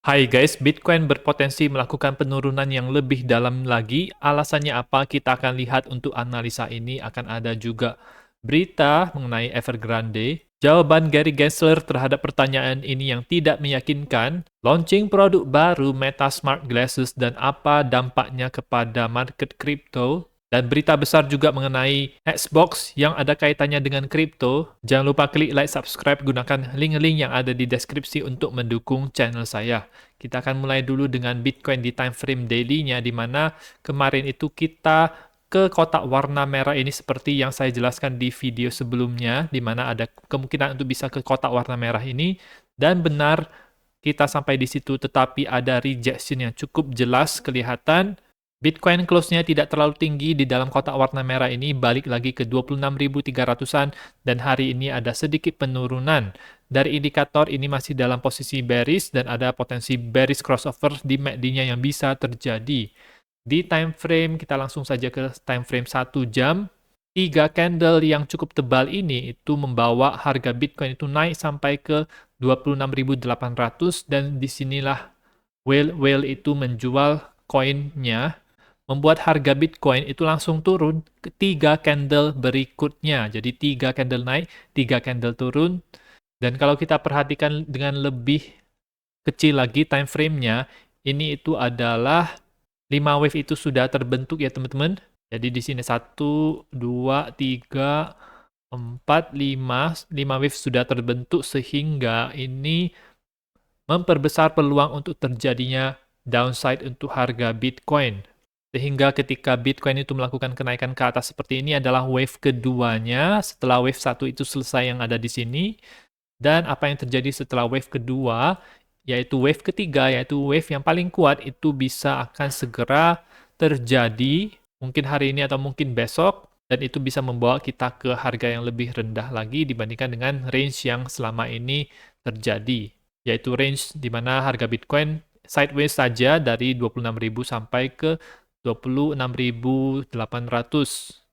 Hai guys, Bitcoin berpotensi melakukan penurunan yang lebih dalam lagi. Alasannya apa? Kita akan lihat untuk analisa ini. Akan ada juga berita mengenai Evergrande. Jawaban Gary Gensler terhadap pertanyaan ini yang tidak meyakinkan. Launching produk baru Meta Smart Glasses dan apa dampaknya kepada market kripto. Dan berita besar juga mengenai Xbox yang ada kaitannya dengan kripto. Jangan lupa klik like, subscribe, gunakan link-link yang ada di deskripsi untuk mendukung channel saya. Kita akan mulai dulu dengan Bitcoin di time frame daily-nya, di mana kemarin itu kita ke kotak warna merah ini seperti yang saya jelaskan di video sebelumnya, di mana ada kemungkinan untuk bisa ke kotak warna merah ini, dan benar kita sampai di situ, tetapi ada rejection yang cukup jelas kelihatan. Bitcoin close-nya tidak terlalu tinggi di dalam kotak warna merah ini, balik lagi ke 26.300-an, dan hari ini ada sedikit penurunan. Dari indikator ini masih dalam posisi bearish, dan ada potensi bearish crossover di MACD-nya yang bisa terjadi. Di time frame, kita langsung saja ke time frame 1 jam. 3 candle yang cukup tebal ini itu membawa harga Bitcoin itu naik sampai ke 26.800, dan disinilah whale itu menjual koinnya, membuat harga Bitcoin itu langsung turun ke 3 candle berikutnya. Jadi 3 candle naik, 3 candle turun. Dan kalau kita perhatikan dengan lebih kecil lagi time frame-nya, ini itu adalah 5 wave itu sudah terbentuk ya teman-teman. Jadi di sini 1, 2, 3, 4, 5. 5 wave sudah terbentuk sehingga ini memperbesar peluang untuk terjadinya downside untuk harga Bitcoin. Sehingga ketika Bitcoin itu melakukan kenaikan ke atas seperti ini adalah wave keduanya, setelah wave 1 itu selesai yang ada di sini. Dan apa yang terjadi setelah wave kedua, yaitu wave ketiga, yaitu wave yang paling kuat, itu bisa akan segera terjadi, mungkin hari ini atau mungkin besok, dan itu bisa membawa kita ke harga yang lebih rendah lagi dibandingkan dengan range yang selama ini terjadi, yaitu range di mana harga Bitcoin sideways saja dari 26.000 sampai ke 26.800.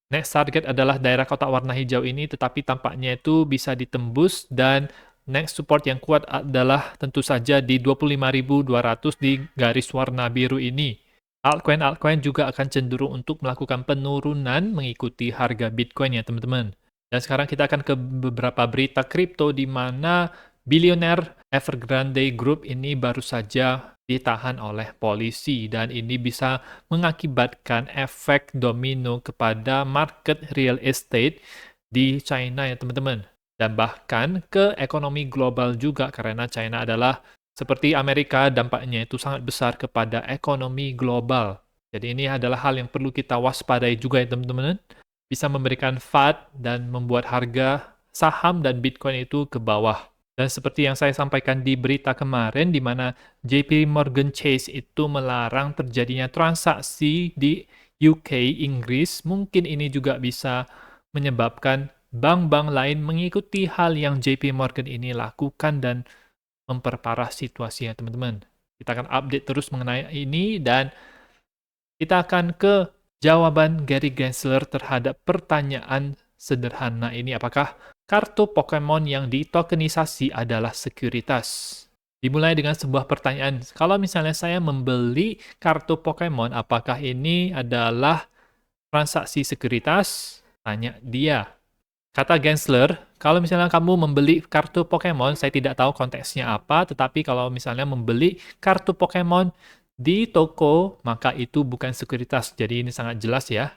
Next target adalah daerah kotak warna hijau ini, tetapi tampaknya itu bisa ditembus, dan next support yang kuat adalah tentu saja di 25.200 di garis warna biru ini. Altcoin juga akan cenderung untuk melakukan penurunan mengikuti harga Bitcoin ya teman-teman. Dan sekarang kita akan ke beberapa berita kripto di mana bilioner Evergrande Group ini baru saja ditahan oleh polisi, dan ini bisa mengakibatkan efek domino kepada market real estate di China ya teman-teman, dan bahkan ke ekonomi global juga, karena China adalah seperti Amerika, dampaknya itu sangat besar kepada ekonomi global. Jadi ini adalah hal yang perlu kita waspadai juga ya teman-teman, bisa memberikan FUD dan membuat harga saham dan Bitcoin itu ke bawah. Dan seperti yang saya sampaikan di berita kemarin, di mana JP Morgan Chase itu melarang terjadinya transaksi di UK, Inggris, mungkin ini juga bisa menyebabkan bank-bank lain mengikuti hal yang JP Morgan ini lakukan dan memperparah situasinya, teman-teman. Kita akan update terus mengenai ini, dan kita akan ke jawaban Gary Gensler terhadap pertanyaan sederhana ini. Apakah kartu Pokemon yang ditokenisasi adalah sekuritas? Dimulai dengan sebuah pertanyaan. Kalau misalnya saya membeli kartu Pokemon, apakah ini adalah transaksi sekuritas? Tanya dia. Kata Gensler, kalau misalnya kamu membeli kartu Pokemon, saya tidak tahu konteksnya apa, tetapi kalau misalnya membeli kartu Pokemon di toko, maka itu bukan sekuritas. Jadi ini sangat jelas ya.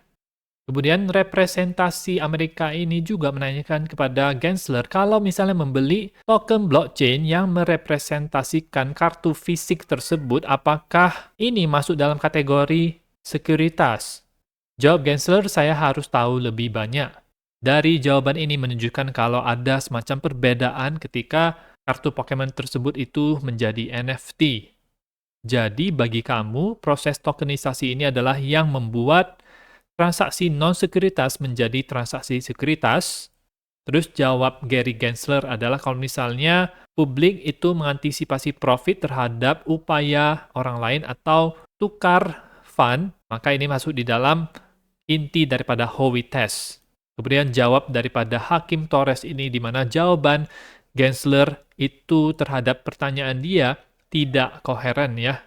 Kemudian representasi Amerika ini juga menanyakan kepada Gensler, kalau misalnya membeli token blockchain yang merepresentasikan kartu fisik tersebut, apakah ini masuk dalam kategori sekuritas? Jawab Gensler, saya harus tahu lebih banyak. Dari jawaban ini menunjukkan kalau ada semacam perbedaan ketika kartu Pokemon tersebut itu menjadi NFT. Jadi bagi kamu, proses tokenisasi ini adalah yang membuat transaksi non-sekuritas menjadi transaksi sekuritas. Terus jawab Gary Gensler adalah kalau misalnya publik itu mengantisipasi profit terhadap upaya orang lain atau tukar fund, maka ini masuk di dalam inti daripada Howey Test. Kemudian jawab daripada Hakim Torres ini, di mana jawaban Gensler itu terhadap pertanyaan dia, tidak koheren ya.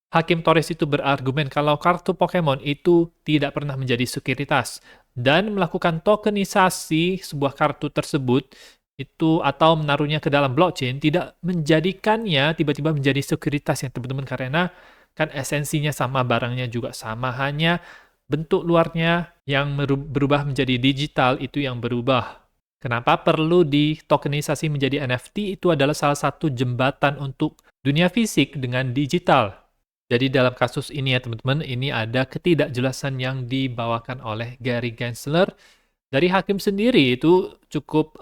Hakim Torres itu berargumen kalau kartu Pokemon itu tidak pernah menjadi sekuritas dan melakukan tokenisasi sebuah kartu tersebut itu atau menaruhnya ke dalam blockchain tidak menjadikannya tiba-tiba menjadi sekuritas ya teman-teman, karena kan esensinya sama, barangnya juga sama, hanya bentuk luarnya yang berubah menjadi digital itu yang berubah. Kenapa perlu ditokenisasi menjadi NFT? Itu adalah salah satu jembatan untuk dunia fisik dengan digital. Jadi dalam kasus ini ya teman-teman, ini ada ketidakjelasan yang dibawakan oleh Gary Gensler. Dari hakim sendiri itu cukup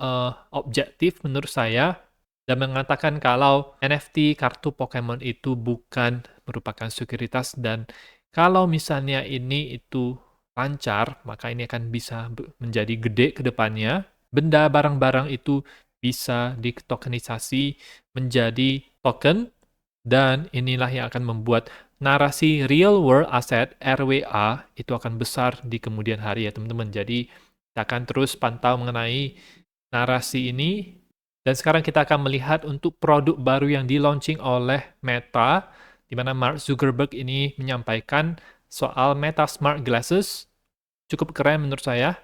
objektif menurut saya, dan mengatakan kalau NFT kartu Pokemon itu bukan merupakan sekuritas, dan kalau misalnya ini itu lancar, maka ini akan bisa menjadi gede ke depannya. Benda barang-barang itu bisa ditokenisasi menjadi token, dan inilah yang akan membuat narasi real world asset RWA itu akan besar di kemudian hari ya teman-teman. Jadi kita akan terus pantau mengenai narasi ini. Dan sekarang kita akan melihat untuk produk baru yang di-launching oleh Meta, di mana Mark Zuckerberg ini menyampaikan soal Meta Smart Glasses. Cukup keren menurut saya.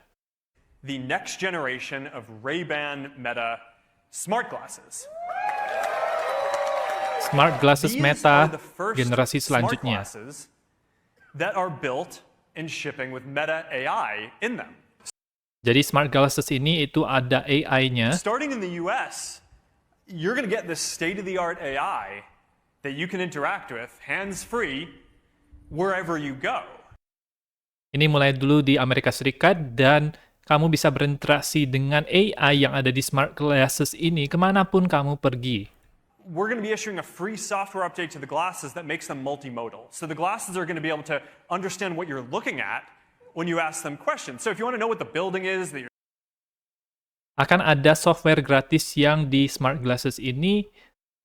The next generation of Ray-Ban Meta Smart Glasses. Smart Glasses Meta generasi selanjutnya. That are built and shipping with Meta AI in them. Jadi Smart Glasses ini itu ada AI-nya. Starting in the US, you're going to get this state-of-the-art AI that you can interact with hands-free wherever you go. Ini mulai dulu di Amerika Serikat, dan kamu bisa berinteraksi dengan AI yang ada di Smart Glasses ini kemanapun kamu pergi. We're going to be issuing a free software update to the glasses that makes them multimodal. So the glasses are going to be able to understand what you're looking at when you ask them questions. So if you want to know what the building is that you're... Akan ada software gratis yang di Smart Glasses ini,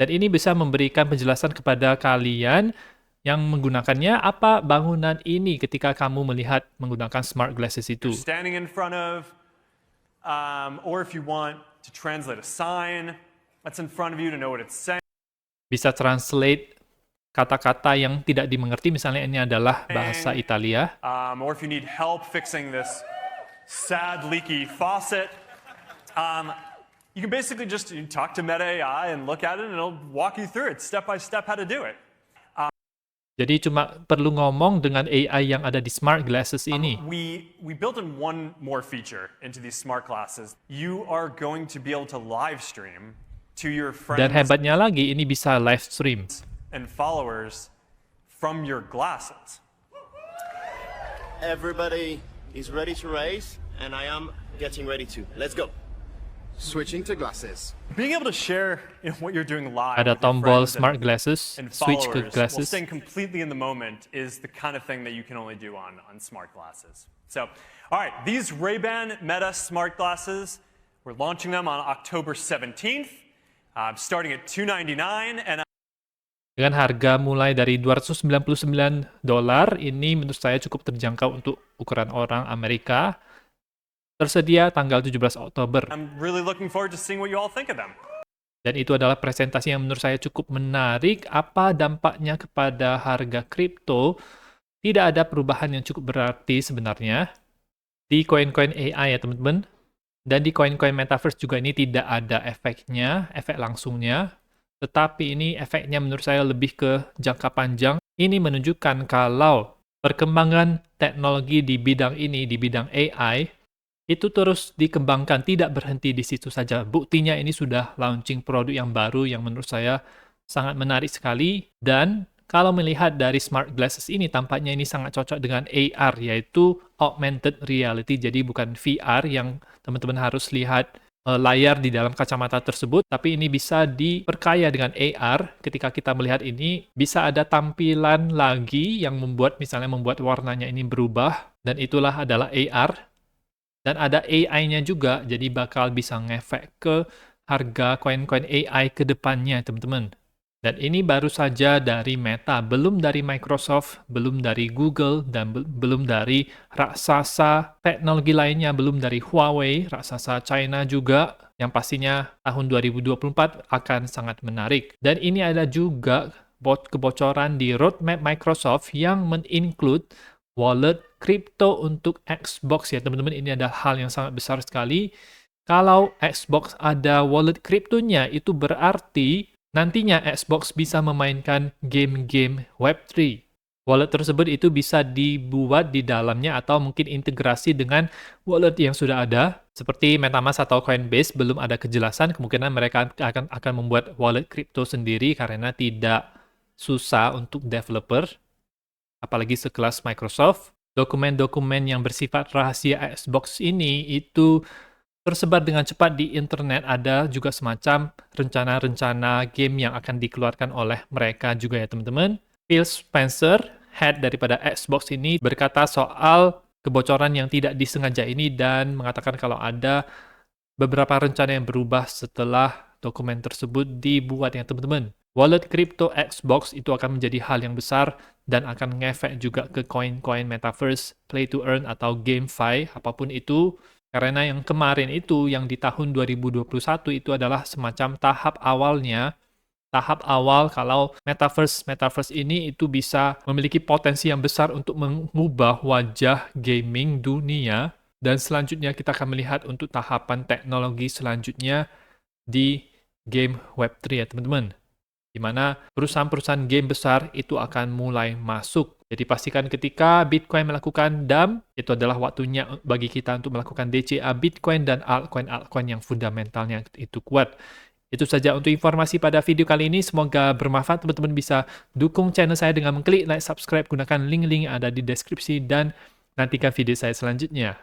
dan ini bisa memberikan penjelasan kepada kalian yang menggunakannya apa bangunan ini ketika kamu melihat menggunakan Smart Glasses itu. Standing in front of, or if you want to translate a sign that's in front of you to know what it's saying. Bisa translate kata-kata yang tidak dimengerti, misalnya ini adalah bahasa Italia. Or if you need help fixing this sad leaky faucet, you can basically just talk to Meta AI and look at it and it'll walk you through it step by step how to do it. Jadi cuma perlu ngomong dengan AI yang ada di Smart Glasses ini. We built in one more feature into these smart glasses. You are going to be able to live stream to your friends. Dan hebatnya lagi, ini bisa live stream. And followers from your glasses. Everybody is ready to race, and I am getting ready to. Let's go. Switching to glasses. Being able to share what you're doing live Ada with your tombol friends Smart Glasses, and switch ke followers, while glasses. staying completely in the moment is the kind of thing that you can only do on smart glasses. So, all right, these Ray-Ban Meta smart glasses, we're launching them on October 17th, starting at $299, and Dengan harga mulai dari $299, ini menurut saya cukup terjangkau untuk ukuran orang Amerika. Tersedia tanggal 17 Oktober. I'm really looking forward to seeing what you all think of them. Dan itu adalah presentasi yang menurut saya cukup menarik. Apa dampaknya kepada harga kripto? Tidak ada perubahan yang cukup berarti sebenarnya di koin-koin AI ya teman-teman. Dan di koin-koin Metaverse juga ini tidak ada efeknya, efek langsungnya. Tetapi ini efeknya menurut saya lebih ke jangka panjang. Ini menunjukkan kalau perkembangan teknologi di bidang ini, di bidang AI, itu terus dikembangkan, tidak berhenti di situ saja. Buktinya ini sudah launching produk yang baru yang menurut saya sangat menarik sekali. Dan kalau melihat dari Smart Glasses ini, tampaknya ini sangat cocok dengan AR, yaitu Augmented Reality. Jadi bukan VR yang teman-teman harus lihat layar di dalam kacamata tersebut, tapi ini bisa diperkaya dengan AR. Ketika kita melihat ini, bisa ada tampilan lagi yang membuat warnanya ini berubah, dan itulah adalah AR. Dan ada AI-nya juga, jadi bakal bisa ngefek ke harga koin-koin AI ke depannya, teman-teman. Dan ini baru saja dari Meta, belum dari Microsoft, belum dari Google, dan belum dari raksasa teknologi lainnya, belum dari Huawei, raksasa China juga, yang pastinya tahun 2024 akan sangat menarik. Dan ini ada juga kebocoran di roadmap Microsoft yang men-include wallet kripto untuk Xbox ya teman-teman. Ini adalah hal yang sangat besar sekali. Kalau Xbox ada wallet kriptonya, itu berarti nantinya Xbox bisa memainkan game-game Web3. Wallet tersebut itu bisa dibuat di dalamnya atau mungkin integrasi dengan wallet yang sudah ada. Seperti MetaMask atau Coinbase belum ada kejelasan, kemungkinan mereka akan membuat wallet kripto sendiri karena tidak susah untuk developer, apalagi sekelas Microsoft. Dokumen-dokumen yang bersifat rahasia Xbox ini itu tersebar dengan cepat di internet. Ada juga semacam rencana-rencana game yang akan dikeluarkan oleh mereka juga ya teman-teman. Phil Spencer, head daripada Xbox ini, berkata soal kebocoran yang tidak disengaja ini dan mengatakan kalau ada beberapa rencana yang berubah setelah dokumen tersebut dibuat ya teman-teman. Wallet kripto Xbox itu akan menjadi hal yang besar dan akan ngefek juga ke koin-koin metaverse, play to earn atau GameFi, apapun itu. Karena yang kemarin itu, yang di tahun 2021 itu adalah semacam tahap awalnya. Tahap awal kalau metaverse ini itu bisa memiliki potensi yang besar untuk mengubah wajah gaming dunia. Dan selanjutnya kita akan melihat untuk tahapan teknologi selanjutnya di game Web3 ya teman-teman. Di mana perusahaan-perusahaan game besar itu akan mulai masuk. Jadi pastikan ketika Bitcoin melakukan dump, itu adalah waktunya bagi kita untuk melakukan DCA Bitcoin dan altcoin yang fundamentalnya itu kuat. Itu saja untuk informasi pada video kali ini. Semoga bermanfaat. Teman-teman bisa dukung channel saya dengan mengklik like, subscribe, gunakan link-link yang ada di deskripsi, dan nantikan video saya selanjutnya.